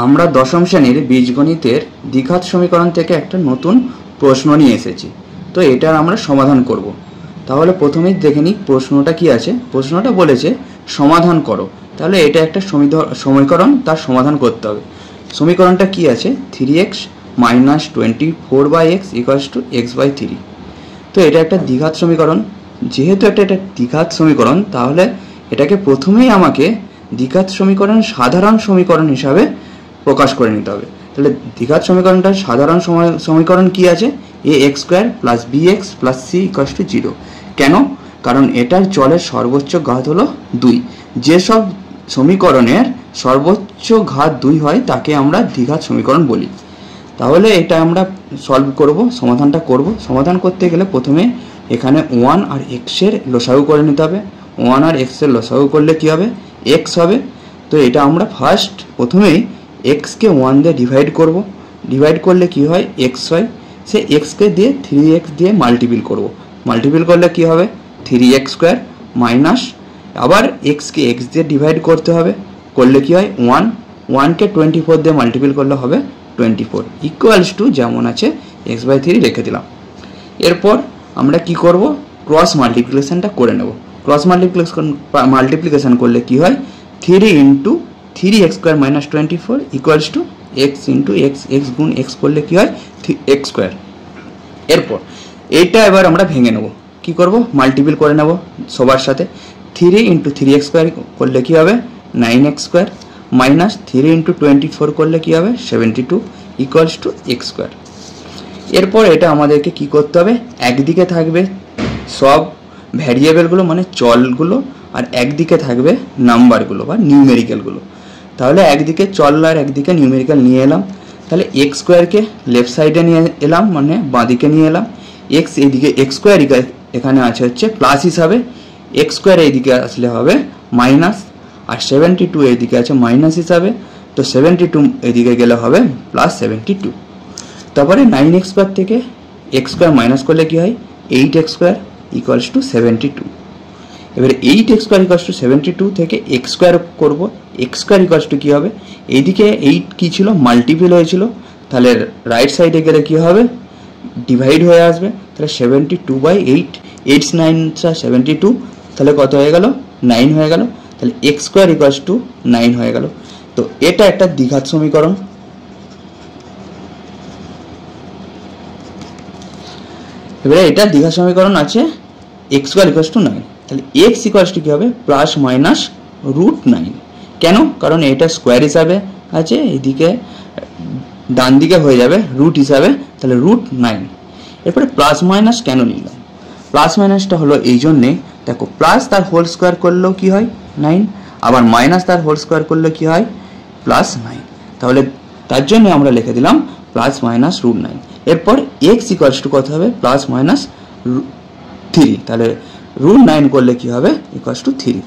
আমরা দশম শ্রেণীর বীজগণিতের দ্বিঘাত সমীকরণ থেকে একটা নতুন প্রশ্ন নিয়ে এসেছি। তো এটার আমরা সমাধান করব। তাহলে প্রথমেই দেখে নিই প্রশ্নটা কি আছে। প্রশ্নটা বলেছে সমাধান করো। তাহলে এটা একটা সমীকরণ, তার সমাধান করতে হবে। সমীকরণটা কি আছে? 3x - 24/x = x/3। তো এটা একটা দ্বিঘাত সমীকরণ। যেহেতু এটা দ্বিঘাত সমীকরণ, তাহলে এটাকে প্রথমেই আমাকে দ্বিঘাত সমীকরণ সাধারণ সমীকরণ হিসাবে প্রকাশ করে নিতে হবে। তাহলে দ্বিঘাত সমীকরণটার সাধারণ সমীকরণ কি আছে? ax² + bx + c = 0। কেন? কারণ এটার চলের সর্বোচ্চ ঘাত হলো 2। যেসব সমীকরণের সর্বোচ্চ ঘাত 2 হয় তাকে আমরা দ্বিঘাত সমীকরণ বলি। তাহলে এটা আমরা সলভ করব, সমাধানটা করব। সমাধান করতে গেলে প্রথমে এখানে 1 আর x এর লসাগু করে নিতে হবে। 1 আর x এর লসাগু করলে কি হবে? x হবে। তো এটা আমরা প্রথমেই x কে 1 দিয়ে ডিভাইড করব। ডিভাইড করলে কি হয়? x হয়। সে x কে দিয়ে 3x দিয়ে মাল্টিপ্লাই করব। মাল্টিপ্লাই করলে কি হবে? 3x² মাইনাস আবার x কে x দিয়ে ডিভাইড করতে হবে। করলে কি হয়? 1 কে 24 দিয়ে মাল্টিপ্লাই করলে হবে 24 = যেমন আছে x/3 রেখে দিলাম। এরপর আমরা কি করব? ক্রস মাল্টিপ্লিকেশনটা করে নেব। ক্রস মাল্টিপ্লিকেশন করলে কি হয়? 3 × 3x² - 24 = x × x। x গুণ x করলে কি হয়? x²। এরপর এইটা এবার আমরা ভেঙে নেব। কি করব? মাল্টিপ্লাই করে নেব সবার সাথে। 3 × 3x² করলে কি হবে? 9x² মাইনাস 3 × 24 করলে কি হবে? 72 = x²। এরপর এটা আমাদেরকে কি করতে হবে? একদিকে থাকবে সব ভ্যারিয়েবলগুলো মানে চলগুলো, আর একদিকে থাকবে নাম্বারগুলো বা নিউমেরিক্যালগুলো। তাহলে একদিকে চল আর একদিকে নিউমেরিক্যাল নিয়ে এলাম। তাহলে x² কে লেফট সাইডে নিয়ে এলাম, মানে বাঁদিকে নিয়ে এলাম। x এইদিকে x² এখানে আছে হচ্ছে প্লাস হিসাবে, x² এইদিকে আসলে হবে মাইনাস, আর 72 এইদিকে আছে মাইনাস হিসাবে। তো 72 এইদিকে গেলে হবে প্লাস 72। তারপরে 9x² থেকে x² মাইনাস করলে কি হয়? 8x² = 72। এবারে 8x² = 72 থেকে x² করব। x² কি হবে? এইদিকে 8 কি ছিল? মাল্টিপল হয়েছিল। তাহলে রাইট সাইডে গেলে কি হবে? ডিভাইড হয়ে আসবে। তাহলে 72/8, 8 9 72। তাহলে কত হয়ে গেল? 9 হয়ে গেল। তাহলে x² = 9 হয়ে গেল। তো এটা একটা দ্বিঘাত সমীকরণ। এবারে এটা দ্বিঘাত সমীকরণ আছে x² = 9। তাহলে x কি হবে? ±√9। কেন? কারণ এটা স্কোয়ার হিসাবে আছে, এদিকে ডান দিকে হয়ে যাবে রুট হিসাবে। তাহলে √9। এরপরে প্লাস মাইনাস কেন নিলাম? প্লাস মাইনাসটা হলো এই জন্যে, দেখো প্লাস তার হোল স্কোয়ার করলেও কি হয়? 9, আবার মাইনাস তার হোল স্কোয়ার করলে কি হয়? +9। তাহলে তার জন্য আমরা লিখে দিলাম ±√9। এরপর x কত হবে? +−3। তাহলে √9 করলে কি হবে? = 3।